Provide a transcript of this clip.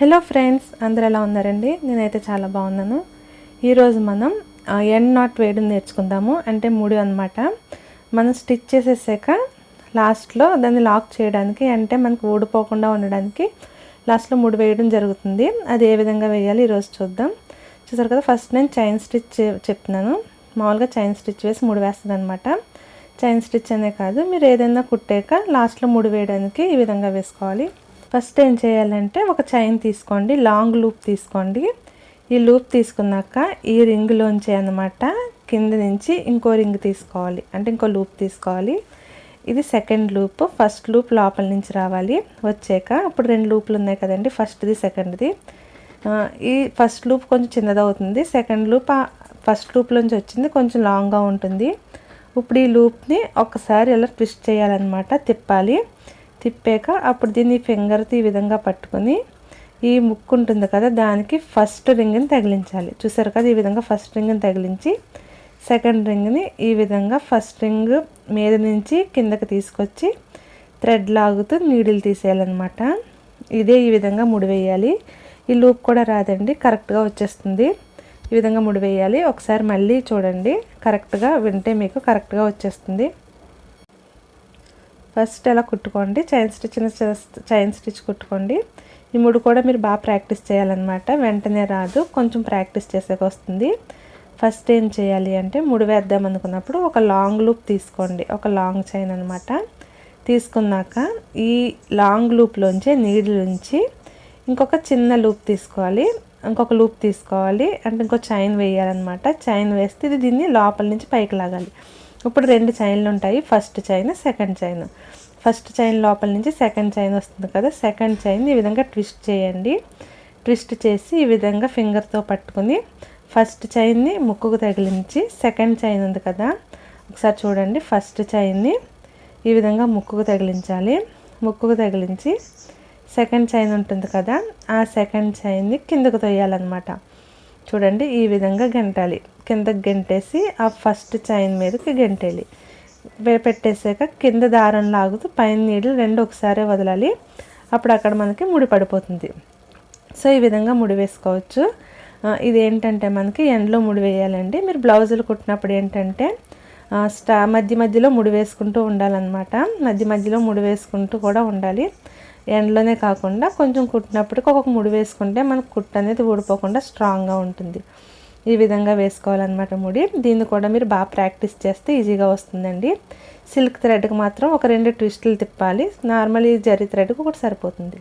Hello friends, అందరూ ఎలా ఉన్నారండి? నేనైతే చాలా బాగున్నాను. ఈరోజు మనం ఎండ్ నాట్ వేయడం నేర్చుకుందాము. అంటే ముడి అన్నమాట. మనం స్టిచ్ చేసేసాక లాస్ట్లో దాన్ని లాక్ చేయడానికి, అంటే మనకు ఊడిపోకుండా ఉండడానికి లాస్ట్లో ముడి వేయడం జరుగుతుంది. అది ఏ విధంగా వేయాలి ఈరోజు చూద్దాం. చూసారు కదా, ఫస్ట్ నేను చైన్ స్టిచ్ చెప్తున్నాను. మామూలుగా చైన్ స్టిచ్ వేసి ముడి వేస్తుంది అనమాట. చైన్ స్టిచ్ అనే కాదు, మీరు ఏదైనా కుట్టాక లాస్ట్లో ముడి వేయడానికి ఈ విధంగా వేసుకోవాలి. ఫస్ట్ ఏం చేయాలంటే ఒక చైన్ తీసుకోండి, లాంగ్ లూప్ తీసుకోండి. ఈ లూప్ తీసుకున్నాక ఈ రింగ్లోంచి అన్నమాట కింద నుంచి ఇంకో రింగ్ తీసుకోవాలి, అంటే ఇంకో లూప్ తీసుకోవాలి. ఇది సెకండ్ లూప్. ఫస్ట్ లూప్ లోపల నుంచి రావాలి. వచ్చాక అప్పుడు రెండు లూపులు ఉన్నాయి కదండి, ఫస్ట్ది సెకండ్ది. ఈ ఫస్ట్ లూప్ కొంచెం చిన్నదవుతుంది, సెకండ్ లూప్ ఫస్ట్ లూప్లోంచి వచ్చింది కొంచెం లాంగ్గా ఉంటుంది. ఇప్పుడు ఈ లూప్ని ఒక్కసారి ఇలా ట్విస్ట్ చేయాలన్నమాట, తిప్పాలి. తిప్పాక అప్పుడు దీన్ని ఫింగర్తో ఈ విధంగా పట్టుకొని ఈ ముక్కు ఉంటుంది కదా, దానికి ఫస్ట్ రింగ్ని తగిలించాలి. చూసారు కదా, ఈ విధంగా ఫస్ట్ రింగ్ని తగిలించి సెకండ్ రింగ్ని ఈ విధంగా ఫస్ట్ రింగ్ మీద నుంచి కిందకి తీసుకొచ్చి థ్రెడ్ లాగుతూ నీడిల్ తీసేయాలన్నమాట. ఇదే ఈ విధంగా ముడివేయాలి. ఈ లూప్ కూడా రాదండి, కరెక్ట్గా వచ్చేస్తుంది. ఈ విధంగా ముడివేయాలి. ఒకసారి మళ్ళీ చూడండి, కరెక్ట్గా వింటే మీకు కరెక్ట్గా వచ్చేస్తుంది. ఫస్ట్ ఎలా కుట్టుకోండి, చైన్ స్టిచ్ కుట్టుకోండి. ఈ ముడి కూడా మీరు బాగా ప్రాక్టీస్ చేయాలన్నమాట. వెంటనే రాదు, కొంచెం ప్రాక్టీస్ చేసాక వస్తుంది. ఫస్ట్ ఏం చేయాలి అంటే, ముడి వేద్దాం అనుకున్నప్పుడు ఒక లాంగ్ లూప్ తీసుకోండి, ఒక లాంగ్ చైన్ అనమాట. తీసుకున్నాక ఈ లాంగ్ లూప్లోంచి నీడిల్ నుంచి ఇంకొక చిన్న లూప్ తీసుకోవాలి, ఇంకొక లూప్ తీసుకోవాలి, అంటే ఇంకో చైన్ వేయాలన్నమాట. చైన్ వేస్తే ఇది దీన్ని లోపల నుంచి పైకి లాగాలి. ఇప్పుడు రెండు చైన్లు ఉంటాయి, first chain second chain. First chain లోపల నుంచి సెకండ్ చైన్ వస్తుంది కదా, సెకండ్ చైన్ ఈ విధంగా ట్విస్ట్ చేయండి. ట్విస్ట్ చేసి ఈ విధంగా ఫింగర్తో పట్టుకుని ఫస్ట్ చైన్ని ముక్కుకు తగిలించి, సెకండ్ చైన్ ఉంది కదా ఒకసారి చూడండి, ఫస్ట్ చైన్ని ఈ విధంగా ముక్కుకు తగిలించాలి. ముక్కుకు తగిలించి సెకండ్ చైన్ ఉంటుంది కదా, ఆ సెకండ్ చైన్ని కిందకు తొయ్యాలన్నమాట. చూడండి, ఈ విధంగా గెంటాలి. కిందకి గెంటేసి ఆ ఫస్ట్ చైన్ మీదకి గెంటేయాలి. పెట్టేసాక కింద దారం లాగుతూ పైన నీడిల్ రెండు ఒకసారి వదలాలి. అప్పుడు అక్కడ మనకి ముడి పడిపోతుంది. సో ఈ విధంగా ముడి వేసుకోవచ్చు. ఇదేంటంటే మనకి ఎండ్లో ముడి వేయాలండి. మీరు బ్లౌజులు కుట్టినప్పుడు ఏంటంటే మధ్య మధ్యలో ముడి వేసుకుంటూ ఉండాలన్నమాట. మధ్య మధ్యలో ముడి వేసుకుంటూ కూడా ఉండాలి. ఎండ్లోనే కాకుండా కొంచెం కుట్టినప్పటికి ఒక ముడి వేసుకుంటే మనకు కుట్టు అనేది ఊడిపోకుండా స్ట్రాంగ్గా ఉంటుంది. ఈ విధంగా వేసుకోవాలన్నమాట ముడి. దీన్ని కూడా మీరు బాగా ప్రాక్టీస్ చేస్తే ఈజీగా వస్తుందండి. సిల్క్ థ్రెడ్కి మాత్రం ఒక 2 ట్విస్టులు తిప్పాలి. నార్మల్ జరీ థ్రెడ్కి ఒకటి సరిపోతుంది.